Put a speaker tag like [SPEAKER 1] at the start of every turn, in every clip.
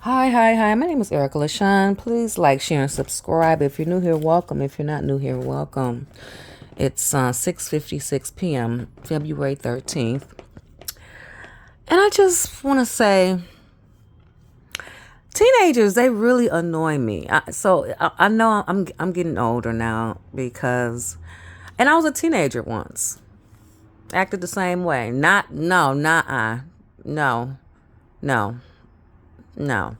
[SPEAKER 1] Hi. My name is Erica LaShawn. Please like, share, and subscribe. If you're new here, welcome. If you're not new here, welcome. It's 6:56 p.m., February 13th. And I just want to say, teenagers, they really annoy me. I know I'm getting older now and I was a teenager once. Acted the same way. Not I. No, no, no.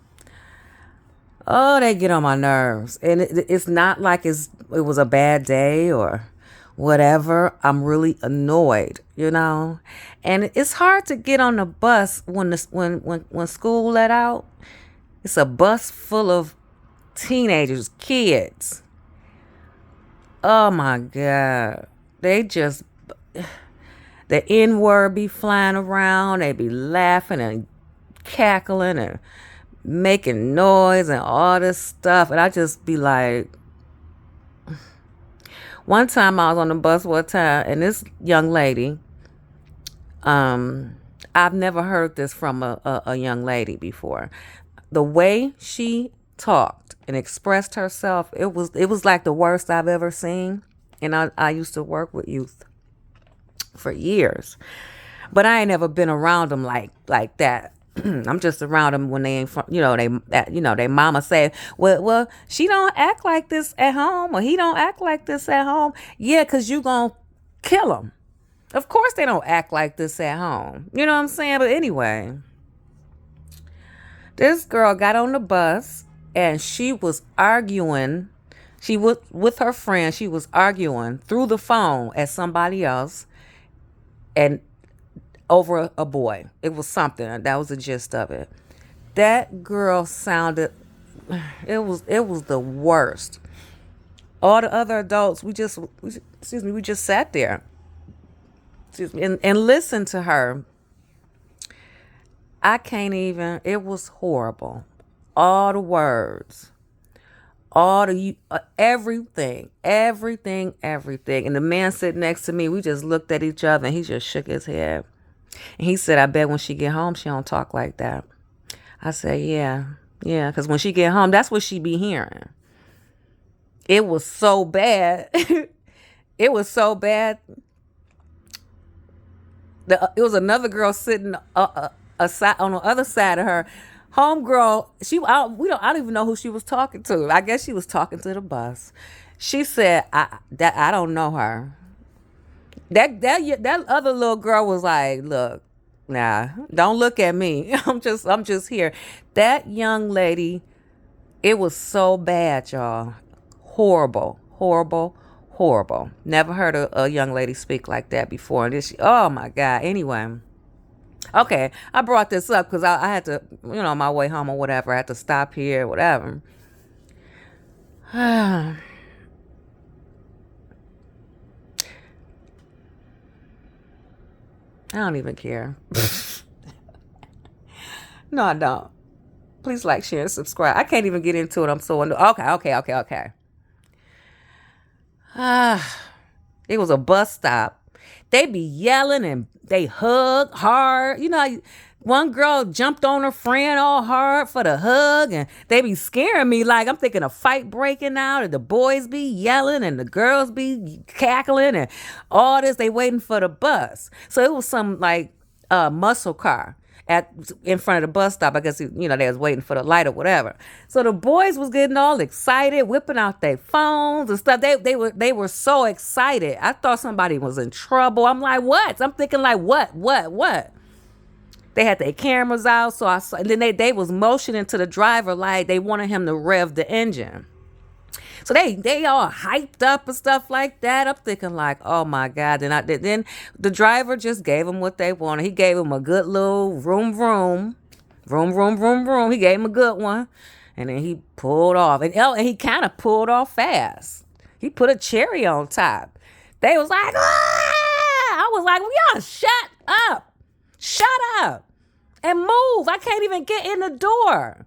[SPEAKER 1] Oh, they get on my nerves. And it's not like it was a bad day or whatever. I'm really annoyed. And it's hard to get on the bus when school let out. It's a bus full of teenagers, kids. Oh my God. They just the N word be flying around. They be laughing and cackling and making noise and all this stuff. And I just be like, one time I was on the bus one time and this young lady, I've never heard this from a young lady before. The way she talked and expressed herself, it was like the worst I've ever seen. And I used to work with youth for years. But I ain't never been around them like that. I'm just around them when they ain't from, they mama say, well, she don't act like this at home, or he don't act like this at home. Yeah, cause you gonna kill them. Of course they don't act like this at home. You know what I'm saying? But anyway, this girl got on the bus and she was arguing. She was with her friend. She was arguing through the phone at somebody else, and over a boy. It was something. That was the gist of it. That girl sounded it was the worst. All the other adults, we just sat there, and listened to her. I can't even. It was horrible. All the words, all the everything. And the man sitting next to me, we just looked at each other, and he just shook his head. And he said, "I bet when she get home, she don't talk like that." I said, yeah, because when she get home, that's what she be hearing. It was so bad. It was so bad. It was another girl sitting aside on the other side of her. Homegirl, I don't even know who she was talking to. I guess she was talking to the bus. She said, I don't know her. That other little girl was like, "Look, nah, don't look at me. I'm just here." That young lady, it was so bad, y'all. Horrible, horrible, horrible. Never heard a young lady speak like that before. And this, oh my God. Anyway, okay, I brought this up because I had to, on my way home or whatever. I had to stop here, whatever. I don't even care. No, I don't. Please like, share, and subscribe. I can't even get into it. I'm so okay. It was a bus stop. They be yelling and they hug hard. One girl jumped on her friend all hard for the hug, and they be scaring me like I'm thinking a fight breaking out, and the boys be yelling and the girls be cackling and all this. They waiting for the bus. So it was some like muscle car at in front of the bus stop. I guess they was waiting for the light or whatever. So the boys was getting all excited, whipping out their phones and stuff. They were so excited. I thought somebody was in trouble. I'm like, what? I'm thinking like, what? They had their cameras out, so I saw. And then they was motioning to the driver like they wanted him to rev the engine. So they all hyped up and stuff like that. I'm thinking like, oh my God. Then the driver just gave them what they wanted. He gave them a good little vroom. He gave him a good one, and then he pulled off. And he kind of pulled off fast. He put a cherry on top. They was like, ah! I was like, well, y'all shut up, and move. I can't even get in the door.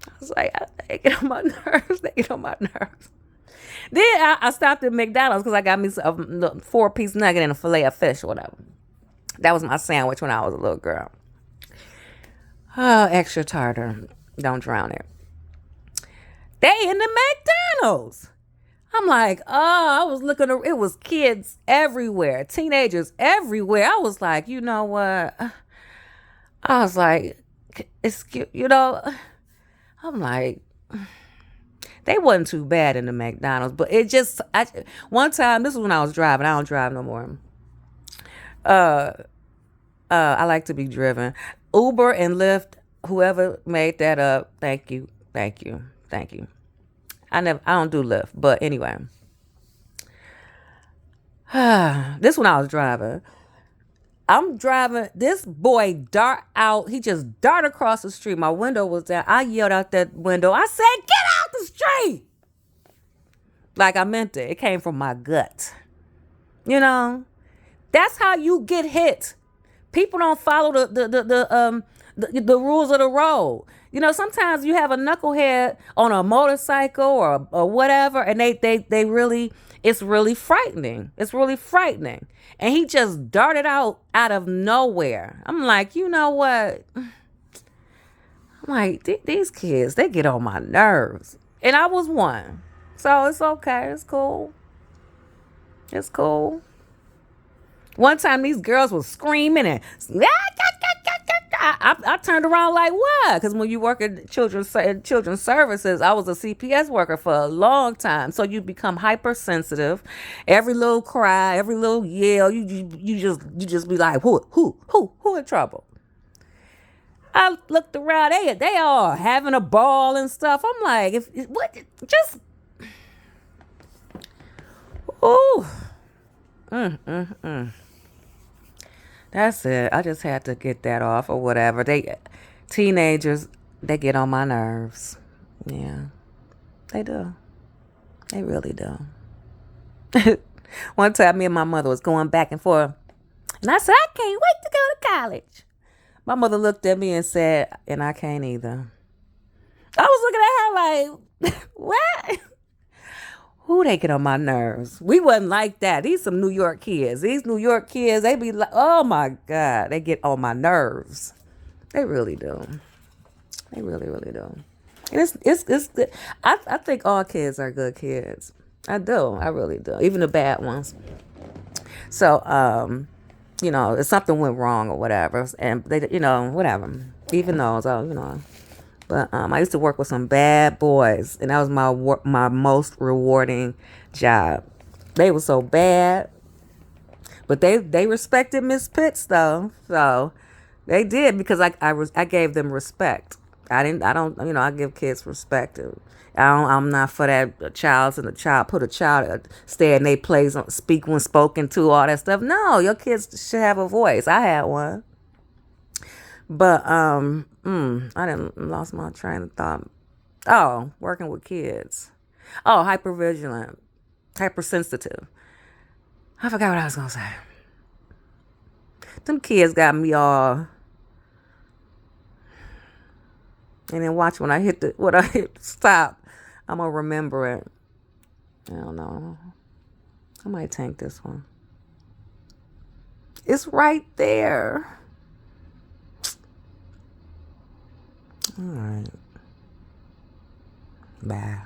[SPEAKER 1] I was like, they get on my nerves. They get on my nerves. Then I stopped at McDonald's because I got me a 4-piece nugget and a fillet of fish or whatever. That was my sandwich when I was a little girl. Oh, extra tartar. Don't drown it. They in the McDonald's. I'm like, oh, I was looking, it was kids everywhere, teenagers everywhere. I was like, you know what? I was like, excuse, I'm like, they wasn't too bad in the McDonald's, but one time, this was when I was driving. I don't drive no more. Uh, I like to be driven. Uber and Lyft, whoever made that up, thank you, thank you, thank you. I don't do Lyft, but anyway, this when I was driving. I'm driving. This boy dart out. He just dart across the street. My window was down. I yelled out that window. I said, "Get out the street!" Like I meant it. It came from my gut. You know, that's how you get hit. People don't follow the rules of the road. Sometimes you have a knucklehead on a motorcycle or whatever, and they really, it's really frightening. It's really frightening. And he just darted out of nowhere. I'm like, you know what? I'm like, these kids, they get on my nerves. And I was one. So it's okay. It's cool. It's cool. One time these girls were screaming and I turned around like, what? Because when you work at children's services, I was a CPS worker for a long time. So you become hypersensitive. Every little cry, every little yell, you just be like, who in trouble? I looked around, they all having a ball and stuff. I'm like, ooh. That's it. I just had to get that off or whatever. Teenagers, they get on my nerves. Yeah, they do. They really do. One time, me and my mother was going back and forth, and I said, I can't wait to go to college. My mother looked at me and said, and I can't either. I was looking at her like, what? Who they get on my nerves? We wasn't like that. These some New York kids. These New York kids, they be like, oh my God, they get on my nerves. They really do. They really, really do. And it's good. I think all kids are good kids. I do. I really do. Even the bad ones. So, if something went wrong or whatever, and they, whatever. Even those, But I used to work with some bad boys, and that was my most rewarding job. They were so bad, but they respected Miss Pitts though, so they did because I gave them respect. I give kids respect. I'm not for that put a child stay in their place, speak when spoken to, all that stuff. No, your kids should have a voice. I had one. But I didn't lost my train of thought. Oh, working with kids. Oh, hypervigilant, hypersensitive. I forgot what I was gonna say. Them kids got me all. And then watch when I hit stop. I'm gonna remember it. I don't know. I might tank this one. It's right there. All right. Bye.